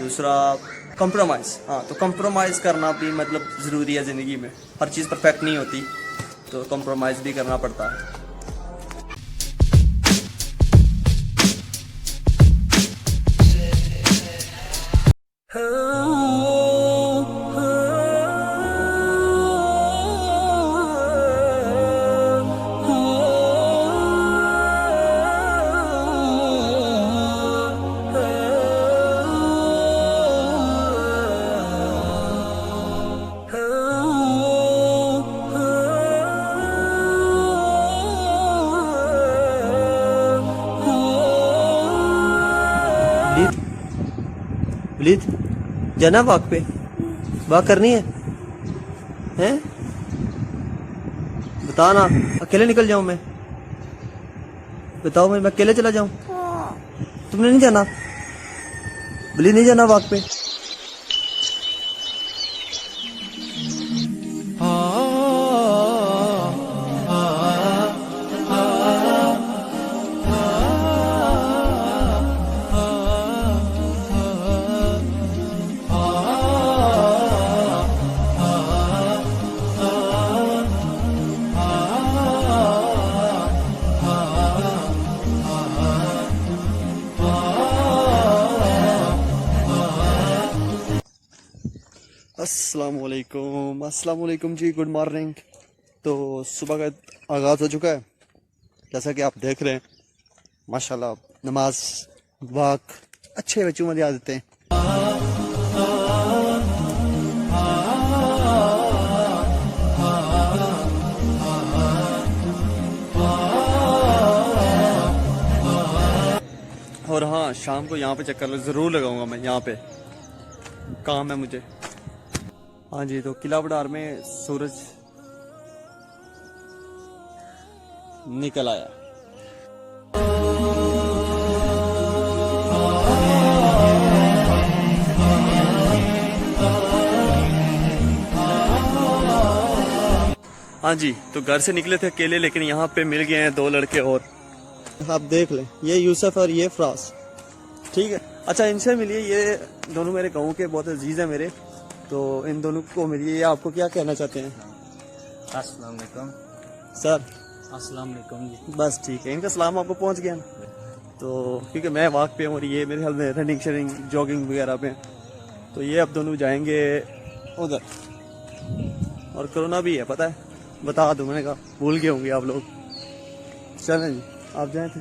दूसरा कंप्रोमाइज़। हाँ, तो कंप्रोमाइज़ करना भी मतलब ज़रूरी है ज़िंदगी में। हर चीज़ परफेक्ट नहीं होती, तो कंप्रोमाइज़ भी करना पड़ता है। वलीद, जाना वॉक पे? वॉक करनी है? हैं? बता ना, अकेले निकल जाऊं मैं? बताओ, मैं अकेले चला जाऊं? तुमने नहीं जाना? वलीद, नहीं जाना वॉक पे? अस्सलाम वालेकुम जी, गुड मॉर्निंग। तो सुबह का आगाज़ हो चुका है, जैसा कि आप देख रहे हैं। माशाल्लाह, नमाज, वॉक, अच्छे बच्चों वाली आदतें। और हाँ, शाम को यहाँ पे चक्कर ज़रूर लगाऊंगा मैं। यहाँ पे काम है मुझे। हाँ जी, तो किला बडार में सूरज निकल आया। हाँ जी, तो घर से निकले थे अकेले, लेकिन यहाँ पे मिल गए हैं दो लड़के और। आप देख लें, ये यूसुफ और ये फराज। ठीक है, अच्छा, इनसे मिलिए। ये दोनों मेरे गाँव के बहुत अजीज हैं मेरे, तो इन दोनों को मिलिए। ये आपको क्या कहना चाहते हैं? अस्सलाम वालेकुम सर। अस्सलाम वालेकुम जी। बस ठीक है, इनका सलाम आपको पहुंच गया ना? तो क्योंकि मैं वॉक पे हूँ और ये मेरे ख्याल में रनिंग शनिंग जॉगिंग वगैरह पे, तो ये अब दोनों जाएंगे उधर। और कोरोना भी है, पता है, बता दूं, मैंने कहा भूल गए होंगे आप लोग। चलें जी, आप जाए थे।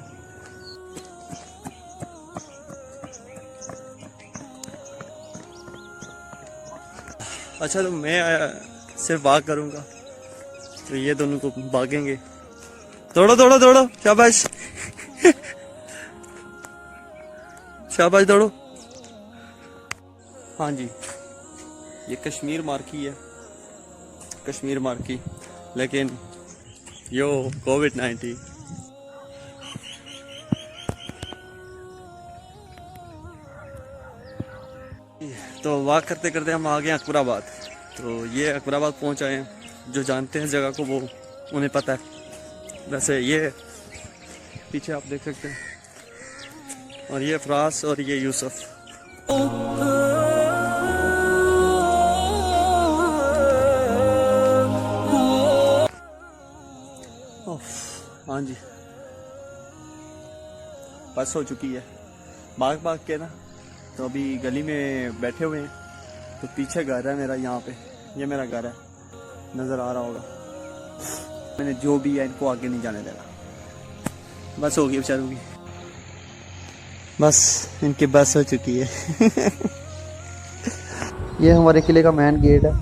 अच्छा, तो मैं सिर्फ वॉक करूँगा, तो ये दोनों को भागेंगे। दौड़ो दौड़ो दौड़ो, शाबाश शाबाश, दौड़ो। हाँ जी, ये कश्मीर मार्की है, कश्मीर मार्की, लेकिन यो कोविड-19। तो वॉक करते करते हम आ गए अकबराबाद। तो ये अकबराबाद पहुंच आए हैं। जो जानते हैं जगह को वो उन्हें पता है। वैसे ये पीछे आप देख सकते हैं, और ये फरास और ये यूसुफ। हाँ जी, बस हो चुकी है। भाग भाग के ना, तो अभी गली में बैठे हुए हैं। तो पीछे घर है मेरा, यहाँ पे ये मेरा घर है, नज़र आ रहा होगा। मैंने जो भी है इनको आगे नहीं जाने देना। बस हो गई बेचारों की, बस इनकी बस हो चुकी है ये हमारे किले का मेन गेट है।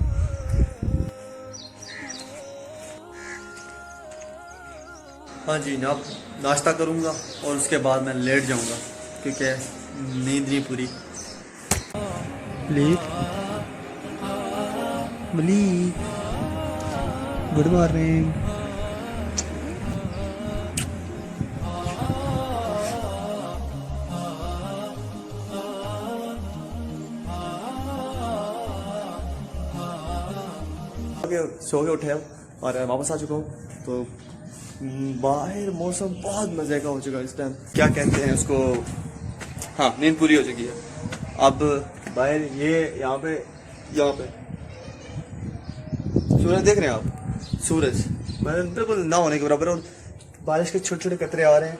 हाँ जी, जनाब, नाश्ता करूँगा और उसके बाद मैं लेट जाऊँगा, क्योंकि नींद नहीं पूरी। Good morning. सो के उठे और वापस आ चुका हूँ। तो बाहर मौसम बहुत मज़े का हो चुका है इस टाइम। क्या कहते हैं उसको, हाँ, नींद पूरी हो चुकी है। अब बाहर ये यहाँ पे सूरज देख रहे हैं आप, सूरज मैंने बिल्कुल ना होने के बराबर, और बारिश के छोटे छोटे कतरे आ रहे हैं,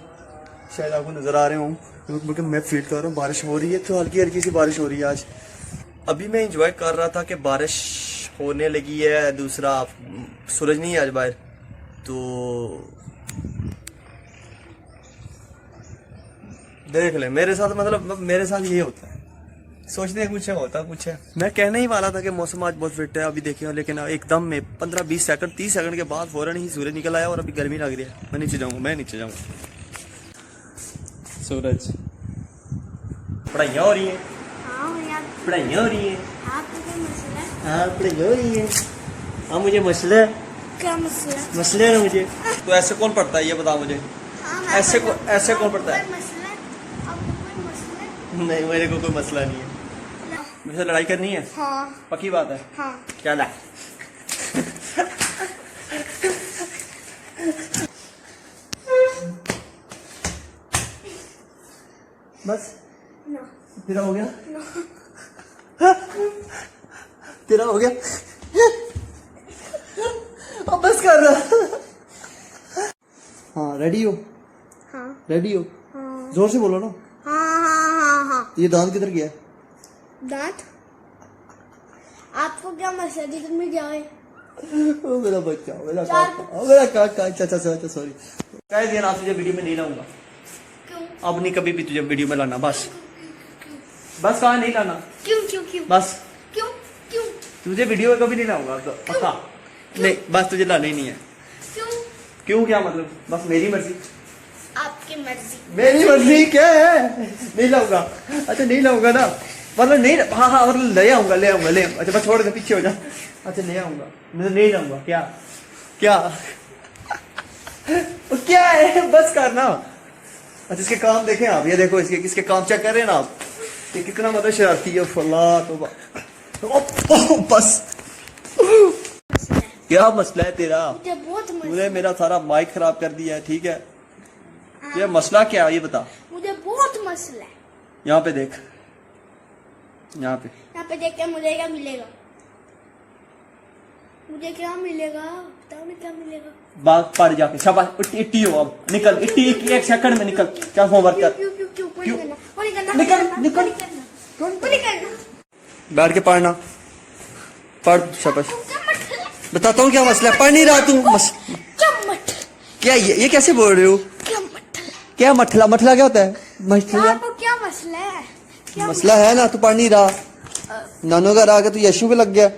शायद आपको नजर आ रहे हों क्योंकि मैं फील कर रहा हूँ बारिश हो रही है, तो हल्की हल्की सी बारिश हो रही है आज। अभी मैं इंजॉय कर रहा था कि बारिश होने लगी है, दूसरा सूरज नहीं है आज बाहर, तो देख ले मेरे साथ, मतलब मेरे साथ ये होता है, सोचते हैं कुछ है होता कुछ है। मैं कहने ही वाला था कि मौसम आज बहुत फिट है, अभी देखिए, लेकिन एकदम में 15-20 सेकंड 30 सेकंड के बाद फौरन ही सूरज निकल आया और अभी गर्मी लग रही है। मैं नीचे जाऊंगा सूरज, पढ़ाइयाँ हो रही है, पढ़ाइयाँ हो रही है, हाँ पढ़ाइयाँ हो रही है, हाँ मुझे मसला, क्या मसला? मसले है ना मुझे। तो ऐसे कौन पढ़ता है ये बता मुझे, ऐसे कौन पढ़ता है? नहीं मेरे को कोई मसला नहीं है, मुझे लड़ाई करनी है। हाँ पक्की बात है। हाँ। क्या ला बस ना तेरा हो गया, तेरा हो गया, अब बस कर रहा। हाँ रेडी हो, हाँ रेडी हो, हाँ जोर से बोलो ना। हाँ हाँ हाँ। ये दांत किधर गया? दांत? आपको क्या मसला दिक्कत में जाए? ओ मेरा बच्चा, मेरा चार- काका, मेरा काका, अच्छा सॉरी। कह दिया ना, तुझे वीडियो में नहीं लाऊंगा, क्यों अब नहीं कभी भी तुझे वीडियो में लाना, बस कहा नहीं लाना, क्यों क्यों क्यों बस क्यों क्यों तुझे वीडियो में कभी नहीं लाऊंगा, तो पक्का नहीं, बस तुझे लाना ही नहीं है। क्यों? क्यों क्या मतलब? बस मेरी मर्जी, आपकी मर्जी। मेरी मर्जी क्या है? नहीं लाऊंगा, अच्छा नहीं लाऊंगा ना, मतलब नहीं, हाँ मतलब ले आऊंगा। अच्छा बस छोड़ दे, पीछे हो जा। अच्छा ले आऊंगा, मैं नहीं लाऊंगा। क्या क्या है, बस करना। अच्छा इसके काम देखें आप, ये देखो इसके काम चेक कर रहे हैं ना आप, ये कितना मतलब शरारती है, फला तो बस। क्या मसला है तेरा? मुझे बहुत तूने मसला, मेरा सारा माइक खराब कर दिया है, ठीक है? ये मसला क्या है ये बता। मुझे बहुत मसला है। यहाँ पे देख, यहाँ पे यहाँ पे देख के मुझे क्या मिलेगा? मुझे क्या मिलेगा? बताओ ना क्या मिलेगा? बाग पड़ जाके शाबाश, इट्टी हो, अब निकल, इट्टी एक सेकंड में निकल, क्या होमवर्क कर, क्यों क्यों क्यों? क्यों? वो नहीं करना, निकल, वो निकल। नहीं करना, वो नहीं करना। बैठ के पढ़ना, पढ़ शाबाश। क्या मसला? बताता हूँ क्या मसला है, पढ़ नहीं रहा तू। क्या मत? क्या ये कैसे बोल रहे हो? क्या मत? क्या मठला क्या होता है? मठला आपको क्या मसला है? क्या मसला है ना, तू पढ़ नहीं रहा, नानो घर आके तू यशु पे लग गया,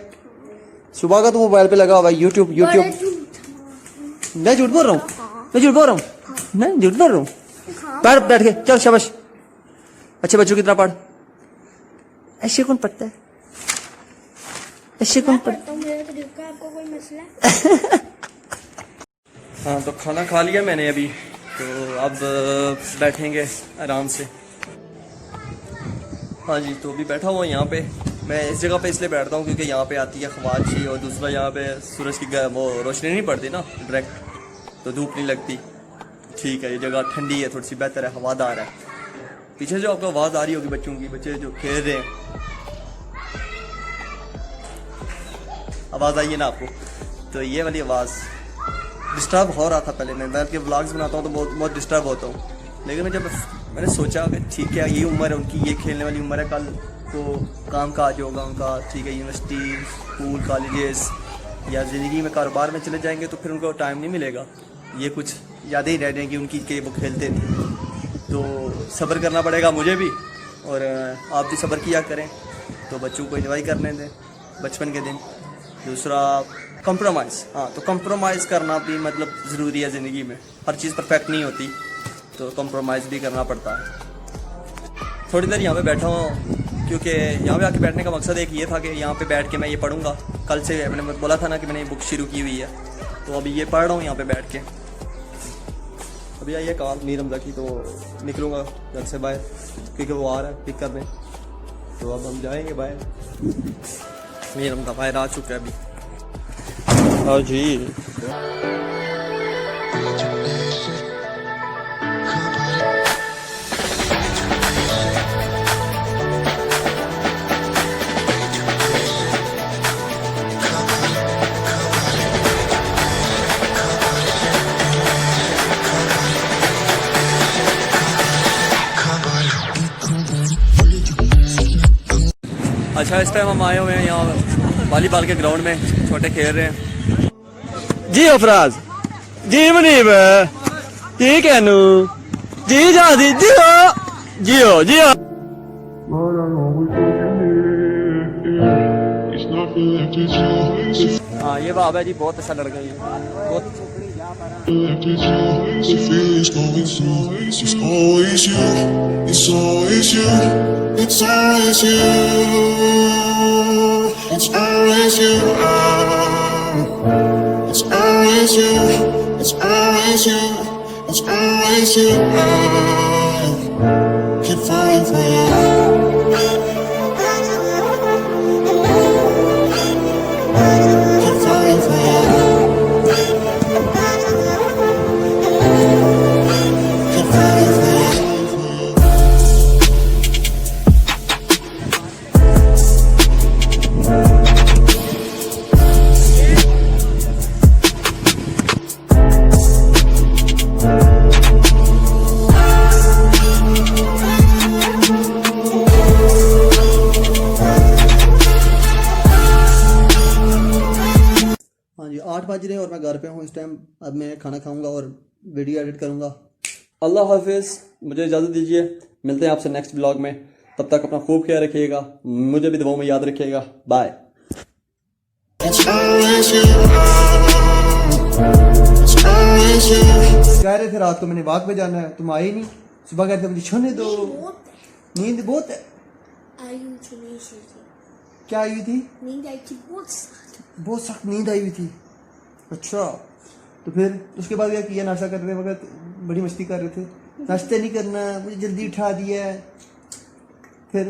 सुबह का तू मोबाइल पे लगा हुआ है, यूट्यूब। बड़े झूठ। मैं झूठ बोल रहा हूँ, मैं झूठ बोल रहा हूँ। हाँ। पढ़ बैठ के, चल शाबाश, अच्छे बच्चों की तरह पढ़। ऐसे कौन पढ़ता है? ऐसे कौन पढ़ता? पढ़ता हूँ, मेरा तो दिक्कत है, आपको कोई मसला है? हाँ तो खाना खा लिया मैंने अभी, तो अब बैठेंगे आराम से। हाँ जी, तो अभी बैठा हुआ यहाँ पे, मैं इस जगह पे इसलिए बैठता हूँ क्योंकि यहाँ पे आती है खवाची, और दूसरा यहाँ पे सूरज की वो रोशनी नहीं पड़ती ना डायरेक्ट, तो धूप नहीं लगती। ठीक है, ये जगह ठंडी है, थोड़ी सी बेहतर है, हवादार है। पीछे जो आपको आवाज़ आ रही होगी बच्चों की, बच्चे जो खेल रहे हैं, आवाज़ आई है ना आपको, तो ये वाली आवाज़ डिस्टर्ब हो रहा था। पहले मैं बैठ के व्लॉग्स बनाता हूँ तो बहुत डिस्टर्ब होता हूँ, लेकिन जब मैंने सोचा कि ठीक है ये उम्र है उनकी, ये खेलने वाली उम्र है, कल तो काम काज होगा उनका, ठीक है, यूनिवर्सिटी, स्कूल, कॉलेजेस या ज़िंदगी में कारोबार में चले जाएंगे तो फिर उनको टाइम नहीं मिलेगा, ये कुछ यादें ही रह जाएंगी उनकी कि वो खेलते थे। तो सब्र करना पड़ेगा मुझे भी, और आप भी सब्र किया करें, तो बच्चों को एंजॉय करने दें बचपन के दिन। दूसरा कंप्रोमाइज़, हाँ तो कंप्रोमाइज़ करना भी मतलब ज़रूरी है ज़िंदगी में, हर चीज़ परफेक्ट नहीं होती, तो कंप्रोमाइज़ भी करना पड़ता है। थोड़ी देर यहाँ पे बैठा हूँ क्योंकि यहाँ पे आके बैठने का मकसद एक ये था कि यहाँ पे बैठ के मैं ये पढ़ूँगा। कल से मैंने बोला था ना कि मैंने बुक शुरू की हुई है, तो अभी ये पढ़ रहा हूँ यहाँ पे बैठ के। अभी आई है कॉल मीर हमजा की, तो निकलूँगा घर से बाहर क्योंकि वो आ रहा है पिक करने, तो अब हम जाएंगे बाहर। मीर हमजा बाहर आ चुका है अभी। हाँ जी। अच्छा इस टाइम हम आए हुए हैं यहाँ वॉलीबॉल के ग्राउंड में, छोटे खेल रहे हैं। जी अफराज, जी मुनीब, जी कैनू, जी जादी, जियो जियो जियो। हाँ ये बाब है जी, बहुत अच्छा लड़का है ये, बहुत The feeling's going through. It's always you. It's always you. It's always you. It's always you. It's always you. It's always you. It's always you. Keep falling for you. Keep falling for you. हाँ जी 8 बज रहे हैं और मैं घर पे हूँ इस टाइम। अब मैं खाना खाऊंगा और वीडियो एडिट करूंगा। अल्लाह हाफिज़, मुझे इजाज़त दीजिए, मिलते हैं आपसे नेक्स्ट ब्लॉग में। तब तक अपना खूब ख्याल रखिएगा, मुझे भी दुआओं में याद रखिएगा। Bye. It's always you. It's always you. कह रहे थे रात को मैंने वॉक पे जाना है, तुम आए ही नहीं। सुबह कहते मुझे छोने दो, नींद बहुत है। आई हुई थी नहीं सही थी। क्या आई हुई थी? नींद आई थी बहुत सख्त। बहुत सख्त नींद आई हुई थी। अच्छा, तो फिर उसके बाद क्या किया? नाश्ता करते वक्त बड़ी मस्ती कर रहे थे। नाश्ता नहीं करना, मुझे जल्दी उठा दिया। फिर